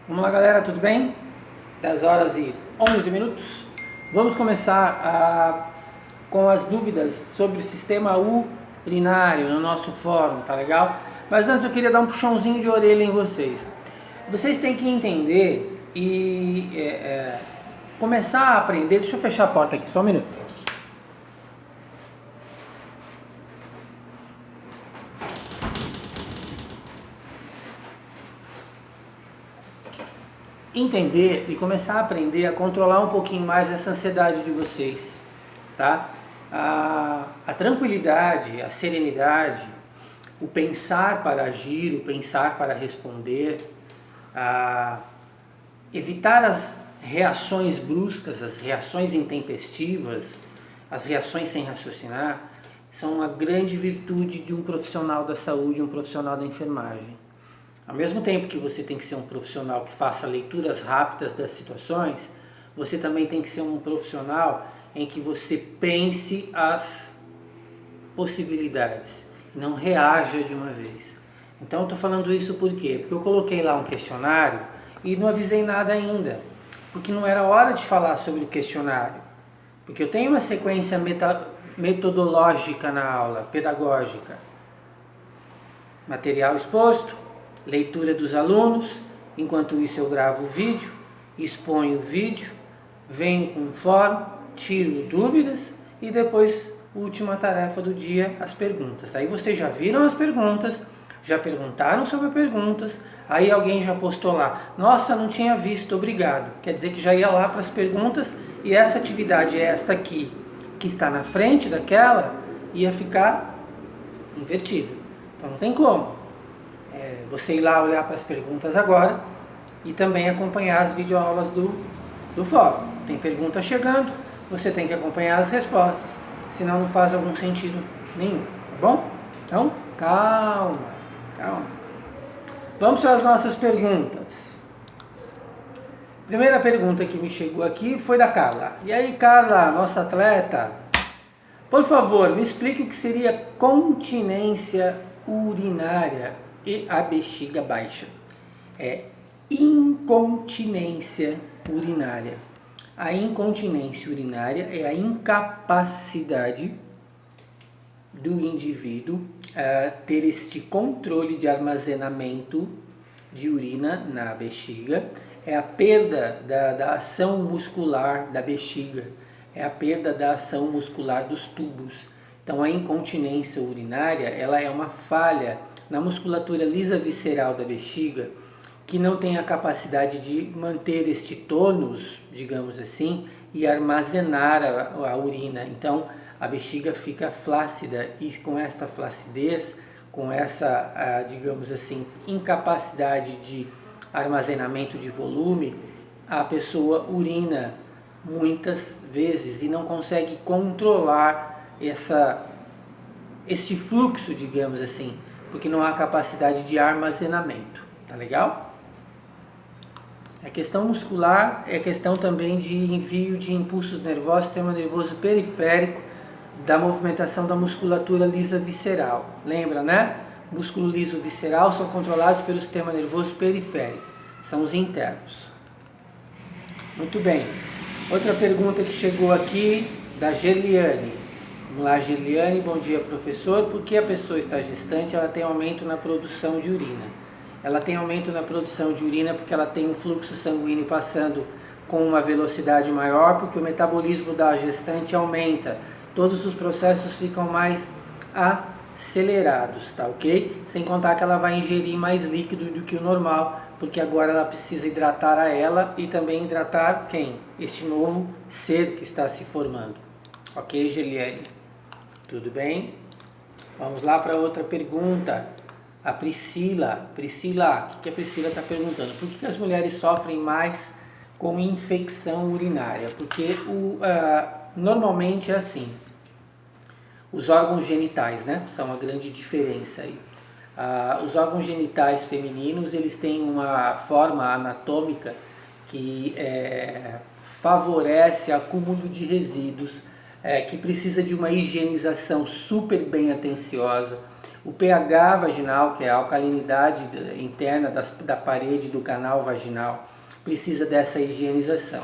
Vamos lá, galera, tudo bem? 10 horas e 11 minutos. Vamos começar com as dúvidas sobre o sistema urinário no nosso fórum, tá legal? Mas antes eu queria dar um puxãozinho de orelha em vocês. Vocês têm que entender e começar a aprender. Deixa eu fechar a porta aqui, só um minuto. Entender e começar a aprender a controlar um pouquinho mais essa ansiedade de vocês, tá? A tranquilidade, a serenidade, o pensar para agir, o pensar para responder, evitar as reações bruscas, as reações intempestivas, as reações sem raciocinar, são uma grande virtude de um profissional da saúde, um profissional da enfermagem. Ao mesmo tempo que você tem que ser um profissional que faça leituras rápidas das situações, você também tem que ser um profissional em que você pense as possibilidades e não reaja de uma vez. Então eu estou falando isso por quê? Porque eu coloquei lá um questionário e não avisei nada ainda, porque não era hora de falar sobre o questionário, porque eu tenho uma sequência metodológica na aula, pedagógica. Material exposto, leitura dos alunos, enquanto isso eu gravo o vídeo, exponho o vídeo, venho com um fórum, tiro dúvidas e depois, última tarefa do dia, as perguntas. Aí vocês já viram as perguntas, já perguntaram sobre as perguntas, aí alguém já postou lá, nossa, não tinha visto, obrigado. Quer dizer que já ia lá para as perguntas e essa atividade, esta aqui, que está na frente daquela, ia ficar invertido. Então não tem como. Você ir lá olhar para as perguntas agora e também acompanhar as videoaulas do fórum. Tem pergunta chegando, você tem que acompanhar as respostas, senão não faz algum sentido nenhum, tá bom? Então, calma. Vamos para as nossas perguntas. Primeira pergunta que me chegou aqui foi da Carla. E aí, Carla, nossa atleta, por favor, me explique o que seria continência urinária e a bexiga baixa. É incontinência urinária. A incontinência urinária é a incapacidade do indivíduo ter este controle de armazenamento de urina na bexiga. É a perda da ação muscular da bexiga. É a perda da ação muscular dos tubos. Então a incontinência urinária, ela é uma falha na musculatura lisa visceral da bexiga, que não tem a capacidade de manter este tônus, digamos assim, e armazenar a urina. Então a bexiga fica flácida e com esta flacidez, com essa, digamos assim, incapacidade de armazenamento de volume, a pessoa urina muitas vezes e não consegue controlar esse fluxo, digamos assim, porque não há capacidade de armazenamento, tá legal? A questão muscular é questão também de envio de impulsos nervosos, sistema nervoso periférico, da movimentação da musculatura lisa visceral. Lembra, né? Músculo liso visceral são controlados pelo sistema nervoso periférico, são os internos. Muito bem. Outra pergunta que chegou aqui, da Gerliane. Vamos lá, Gerliane, bom dia, professor. Por que a pessoa está gestante, ela tem aumento na produção de urina? Ela tem aumento na produção de urina porque ela tem um fluxo sanguíneo passando com uma velocidade maior, porque o metabolismo da gestante aumenta. Todos os processos ficam mais acelerados, tá ok? Sem contar que ela vai ingerir mais líquido do que o normal, porque agora ela precisa hidratar a ela e também hidratar quem? Este novo ser que está se formando. Ok, Geliane? Tudo bem? Vamos lá para outra pergunta. A Priscila. Priscila, o que a Priscila está perguntando? Por que as mulheres sofrem mais com infecção urinária? Porque normalmente é assim. Os órgãos genitais, né? São a grande diferença aí. Os órgãos genitais femininos, eles têm uma forma anatômica que favorece acúmulo de resíduos, que precisa de uma higienização super bem atenciosa. O pH vaginal, que é a alcalinidade interna da parede do canal vaginal, precisa dessa higienização.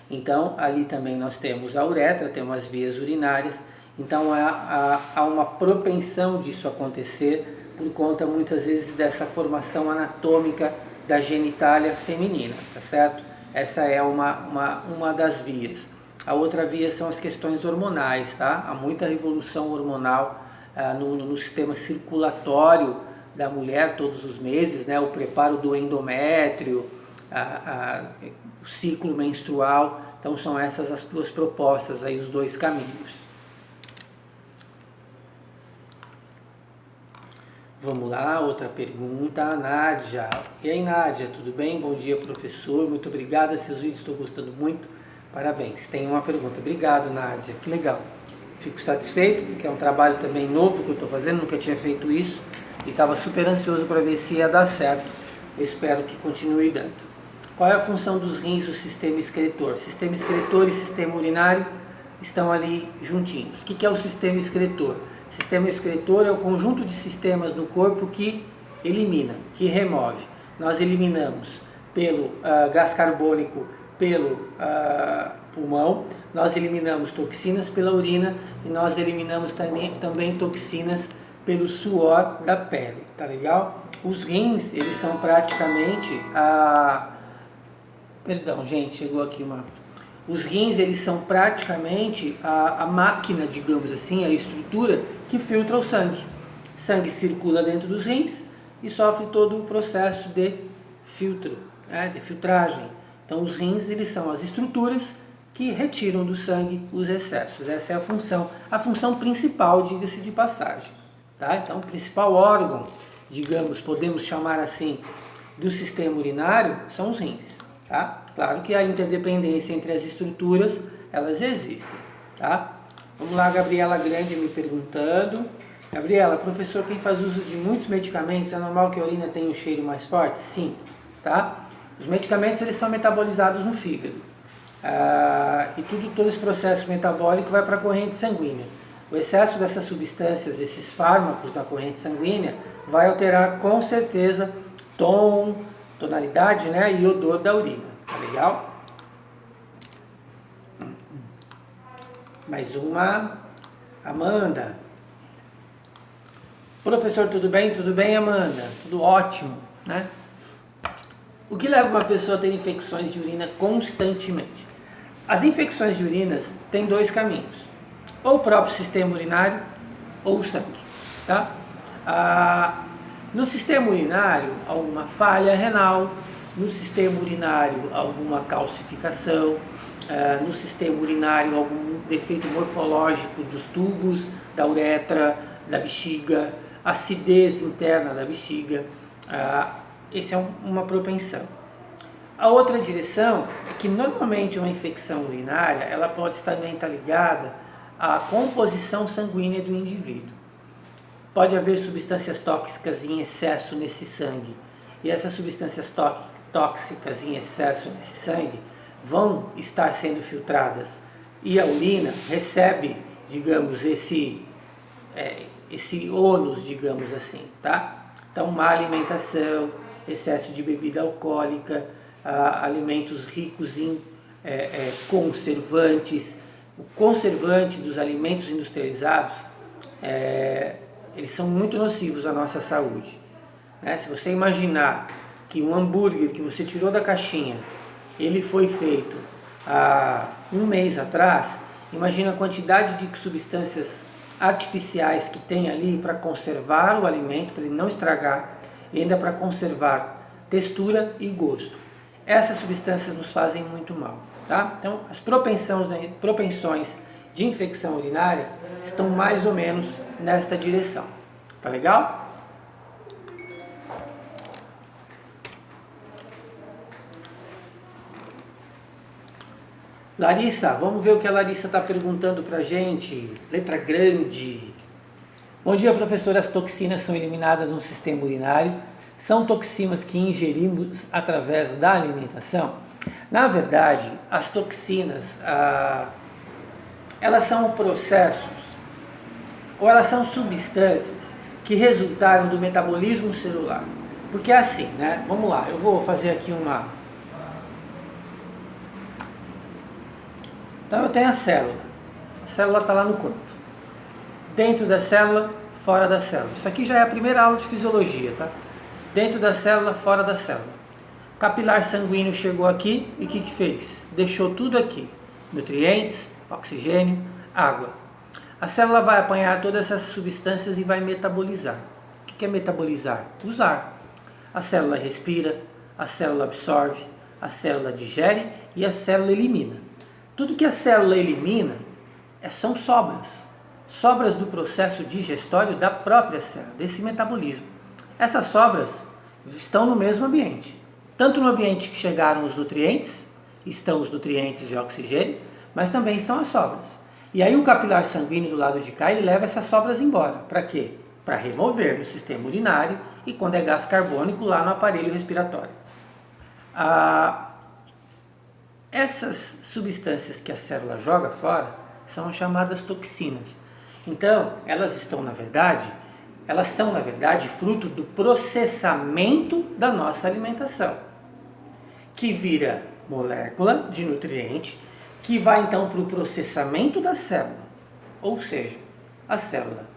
Então, ali também nós temos a uretra, temos as vias urinárias. Então, há uma propensão disso acontecer por conta, muitas vezes, dessa formação anatômica da genitália feminina, tá certo? Essa é uma das vias. A outra via são as questões hormonais, tá? Há muita revolução hormonal no sistema circulatório da mulher todos os meses, né? O preparo do endométrio, o ciclo menstrual. Então são essas as duas propostas, aí, os dois caminhos. Vamos lá, outra pergunta, a Nádia. E aí, Nádia, tudo bem? Bom dia, professor. Muito obrigada, seus vídeos estou gostando muito. Parabéns. Tem uma pergunta. Obrigado, Nádia. Que legal. Fico satisfeito, porque é um trabalho também novo que eu estou fazendo, nunca tinha feito isso. E estava super ansioso para ver se ia dar certo. Eu espero que continue dando. Qual é a função dos rins do sistema excretor? Sistema excretor e sistema urinário estão ali juntinhos. O que é o sistema excretor? O sistema excretor é o conjunto de sistemas no corpo que elimina, que remove. Nós eliminamos pelo gás carbônico, pelo pulmão, nós eliminamos toxinas pela urina e nós eliminamos também toxinas pelo suor da pele, tá legal? Os rins, eles são praticamente Perdão, gente, chegou aqui uma... Os rins, eles são praticamente a máquina, digamos assim, a estrutura que filtra o sangue. O sangue circula dentro dos rins e sofre todo o processo de filtro, de filtragem. Então, os rins, eles são as estruturas que retiram do sangue os excessos. Essa é a função principal, diga-se de passagem. Tá? Então, o principal órgão, digamos, podemos chamar assim, do sistema urinário, são os rins. Tá? Claro que a interdependência entre as estruturas, elas existem. Tá? Vamos lá, Gabriela Grande me perguntando. Gabriela, professor, quem faz uso de muitos medicamentos, é normal que a urina tenha um cheiro mais forte? Sim. Tá? Os medicamentos, eles são metabolizados no fígado. E todo esse processo metabólico vai para a corrente sanguínea. O excesso dessas substâncias, desses fármacos na corrente sanguínea, vai alterar com certeza tonalidade, né, e odor da urina. Tá legal? Mais uma. Amanda. Professor, tudo bem? Tudo bem, Amanda? Tudo ótimo, né? O que leva uma pessoa a ter infecções de urina constantemente? As infecções de urinas têm dois caminhos. Ou o próprio sistema urinário, ou o sangue. Tá? No sistema urinário, alguma falha renal. No sistema urinário, alguma calcificação. No sistema urinário, algum defeito morfológico dos tubos, da uretra, da bexiga, acidez interna da bexiga. Essa é uma propensão. A outra direção é que normalmente uma infecção urinária ela pode também estar ligada à composição sanguínea do indivíduo. Pode haver substâncias tóxicas em excesso nesse sangue e essas substâncias tóxicas em excesso nesse sangue vão estar sendo filtradas e a urina recebe, digamos, esse ônus, digamos assim, tá? Então, má alimentação, excesso de bebida alcoólica, alimentos ricos em conservantes. O conservante dos alimentos industrializados, eles são muito nocivos à nossa saúde. Né? Se você imaginar que um hambúrguer que você tirou da caixinha, ele foi feito há um mês atrás, imagina a quantidade de substâncias artificiais que tem ali para conservar o alimento, para ele não estragar, e ainda para conservar textura e gosto. Essas substâncias nos fazem muito mal. Tá? Então, as propensões de infecção urinária estão mais ou menos nesta direção. Tá legal? Larissa, vamos ver o que a Larissa está perguntando para a gente. Letra grande. Bom dia, professor. As toxinas são eliminadas no sistema urinário. São toxinas que ingerimos através da alimentação? Na verdade, as toxinas, elas são processos, ou elas são substâncias que resultaram do metabolismo celular. Porque é assim, né? Vamos lá, eu vou fazer aqui uma... Então eu tenho a célula está lá no corpo. Dentro da célula, fora da célula. Isso aqui já é a primeira aula de fisiologia, tá? Dentro da célula, fora da célula. O capilar sanguíneo chegou aqui e o que fez? Deixou tudo aqui. Nutrientes, oxigênio, água. A célula vai apanhar todas essas substâncias e vai metabolizar. O que é metabolizar? Usar. A célula respira, a célula absorve, a célula digere e a célula elimina. Tudo que a célula elimina são sobras. Sobras do processo digestório da própria célula, desse metabolismo. Essas sobras estão no mesmo ambiente. Tanto no ambiente que chegaram os nutrientes, estão os nutrientes de oxigênio, mas também estão as sobras. E aí o capilar sanguíneo do lado de cá, ele leva essas sobras embora. Para quê? Para remover no sistema urinário e quando é gás carbônico lá no aparelho respiratório. Essas substâncias que a célula joga fora são chamadas toxinas. Então, elas são, na verdade, fruto do processamento da nossa alimentação, que vira molécula de nutriente, que vai então para o processamento da célula. Ou seja, a célula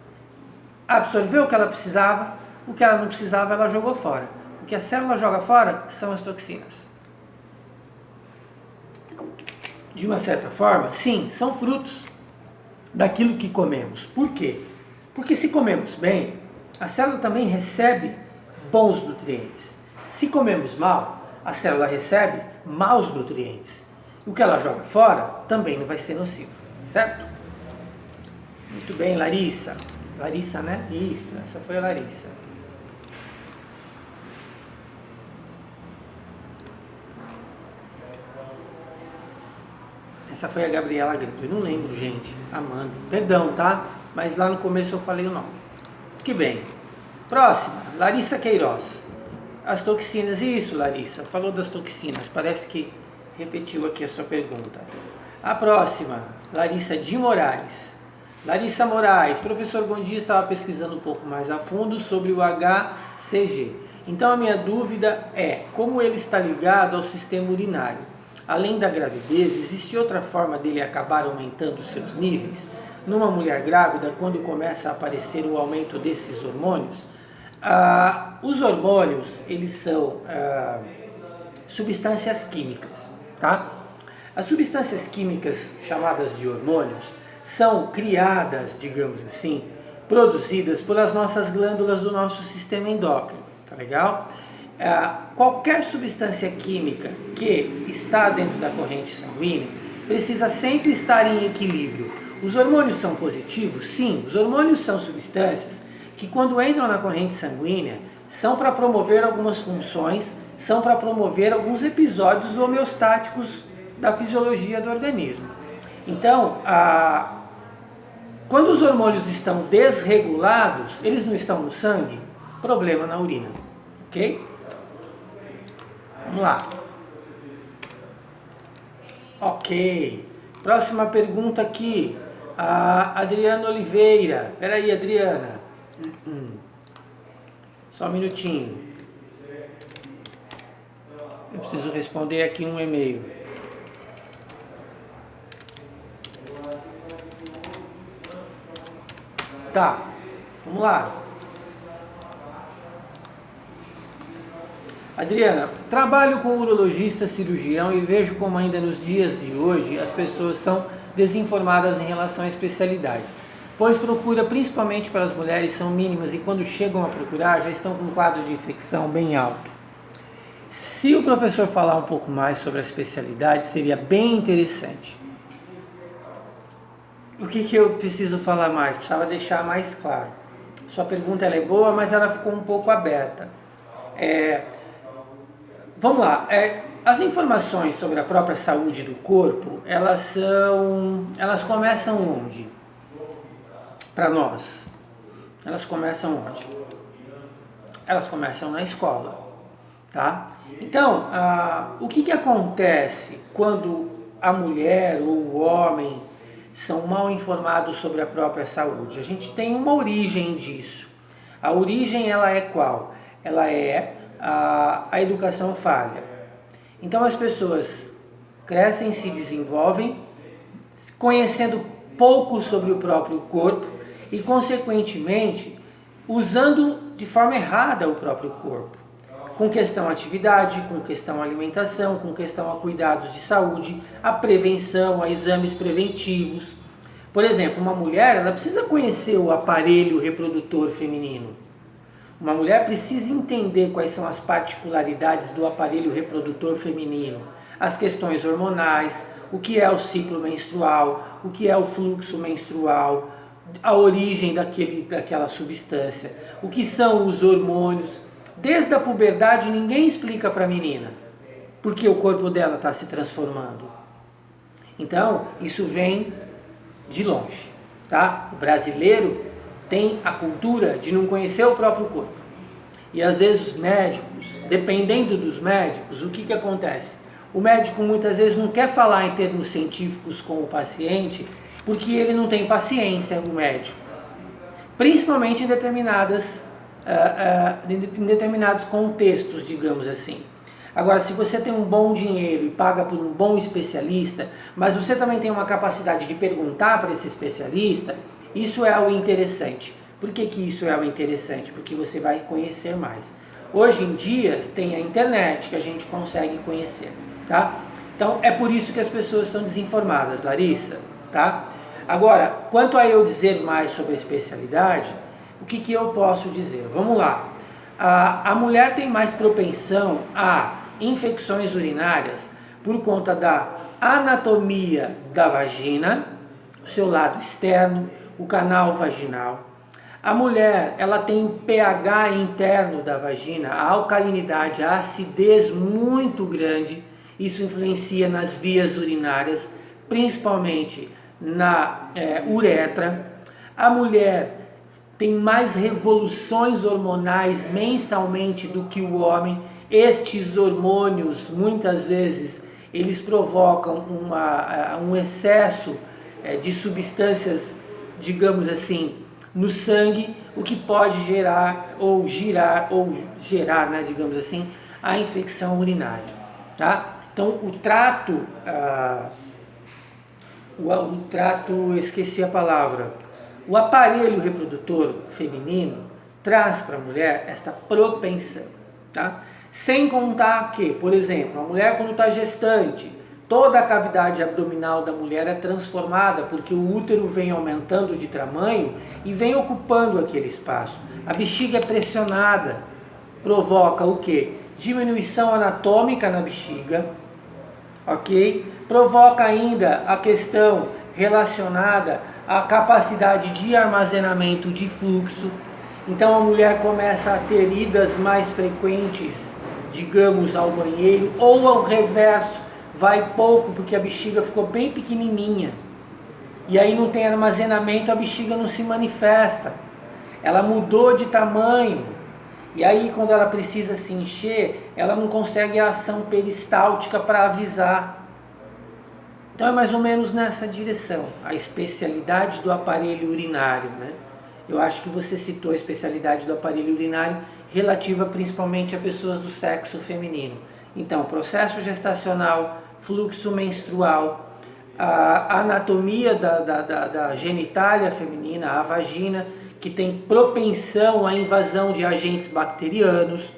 absorveu o que ela precisava, o que ela não precisava ela jogou fora. O que a célula joga fora são as toxinas. De uma certa forma, sim, são frutos daquilo que comemos. Por quê? Porque se comemos bem, a célula também recebe bons nutrientes. Se comemos mal, a célula recebe maus nutrientes. O que ela joga fora também não vai ser nocivo, certo? Muito bem, Larissa. Larissa, né? Isso, essa foi a Larissa. Essa foi a Gabriela Grito. Eu não lembro, gente. Amanda. Perdão, tá? Mas lá no começo eu falei o nome. Que bem. Próxima. Larissa Queiroz. As toxinas. Isso, Larissa. Falou das toxinas. Parece que repetiu aqui a sua pergunta. A próxima. Larissa de Moraes. Larissa Moraes. Professor, bom dia. Estava pesquisando um pouco mais a fundo sobre o HCG. Então a minha dúvida é como ele está ligado ao sistema urinário. Além da gravidez, existe outra forma dele acabar aumentando os seus níveis? Numa mulher grávida, quando começa a aparecer o aumento desses hormônios, os hormônios, eles são substâncias químicas, tá? As substâncias químicas chamadas de hormônios são criadas, digamos assim, produzidas pelas nossas glândulas do nosso sistema endócrino, tá legal? Qualquer substância química que está dentro da corrente sanguínea precisa sempre estar em equilíbrio. Os hormônios são positivos? Sim, os hormônios são substâncias que quando entram na corrente sanguínea são para promover algumas funções, são para promover alguns episódios homeostáticos da fisiologia do organismo. Então, quando os hormônios estão desregulados, eles não estão no sangue, problema na urina, ok? Vamos lá. Ok. Próxima pergunta aqui. A Adriana Oliveira. Peraí, Adriana. Só um minutinho. Eu preciso responder aqui um e-mail. Tá. Vamos lá. Adriana, trabalho com urologista cirurgião e vejo como ainda nos dias de hoje as pessoas são desinformadas em relação à especialidade, pois procura principalmente para as mulheres são mínimas e quando chegam a procurar já estão com um quadro de infecção bem alto. Se o professor falar um pouco mais sobre a especialidade seria bem interessante. O que eu preciso falar mais? Precisava deixar mais claro. Sua pergunta ela é boa, mas ela ficou um pouco aberta. Vamos lá, as informações sobre a própria saúde do corpo, elas começam onde? Para nós. Elas começam onde? Elas começam na escola, tá? Então, o que acontece quando a mulher ou o homem são mal informados sobre a própria saúde? A gente tem uma origem disso. A origem ela é qual? Ela é a educação falha. Então as pessoas crescem, se desenvolvem, conhecendo pouco sobre o próprio corpo e, consequentemente, usando de forma errada o próprio corpo. Com questão à atividade, com questão à alimentação, com questão a cuidados de saúde, a prevenção, a exames preventivos. Por exemplo, uma mulher ela precisa conhecer o aparelho reprodutor feminino. Uma mulher precisa entender quais são as particularidades do aparelho reprodutor feminino, as questões hormonais, o que é o ciclo menstrual, o que é o fluxo menstrual, a origem daquela substância, o que são os hormônios. Desde a puberdade ninguém explica para a menina porque o corpo dela está se transformando. Então, isso vem de longe, tá? O brasileiro tem a cultura de não conhecer o próprio corpo. E às vezes os médicos, dependendo dos médicos, o que acontece? O médico muitas vezes não quer falar em termos científicos com o paciente porque ele não tem paciência, o médico. Principalmente em determinados contextos, digamos assim. Agora, se você tem um bom dinheiro e paga por um bom especialista, mas você também tem uma capacidade de perguntar para esse especialista, isso é o interessante. Por que isso é o interessante? Porque você vai conhecer mais. Hoje em dia tem a internet que a gente consegue conhecer, tá? Então é por isso que as pessoas são desinformadas, Larissa, tá? Agora, quanto a eu dizer mais sobre a especialidade, o que eu posso dizer? Vamos lá. A mulher tem mais propensão a infecções urinárias por conta da anatomia da vagina, o seu lado externo, o canal vaginal. A mulher, ela tem o pH interno da vagina, a alcalinidade, a acidez muito grande. Isso influencia nas vias urinárias, principalmente na uretra. A mulher tem mais revoluções hormonais mensalmente do que o homem. Estes hormônios, muitas vezes, eles provocam um excesso de substâncias, digamos assim, no sangue, o que pode gerar, né, digamos assim, a infecção urinária. Tá? Então, esqueci a palavra, o aparelho reprodutor feminino traz para a mulher esta propensão, tá? Sem contar que, por exemplo, a mulher quando está gestante, toda a cavidade abdominal da mulher é transformada porque o útero vem aumentando de tamanho e vem ocupando aquele espaço. A bexiga é pressionada, provoca o quê? Diminuição anatômica na bexiga, ok? Provoca ainda a questão relacionada à capacidade de armazenamento de fluxo. Então a mulher começa a ter idas mais frequentes, digamos, ao banheiro, ou ao reverso, vai pouco porque a bexiga ficou bem pequenininha. E aí não tem armazenamento, a bexiga não se manifesta. Ela mudou de tamanho. E aí quando ela precisa se encher, ela não consegue a ação peristáltica para avisar. Então é mais ou menos nessa direção, a especialidade do aparelho urinário, né? Eu acho que você citou a especialidade do aparelho urinário relativa principalmente a pessoas do sexo feminino. Então, processo gestacional, fluxo menstrual, a anatomia da genitália feminina, a vagina, que tem propensão à invasão de agentes bacterianos,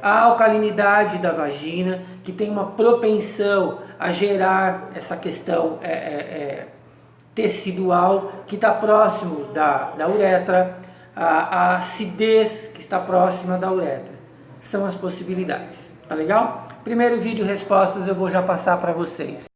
a alcalinidade da vagina, que tem uma propensão a gerar essa questão tecidual, que está próximo da uretra, a acidez que está próxima da uretra. São as possibilidades. Tá legal? Primeiro vídeo respostas eu vou já passar para vocês.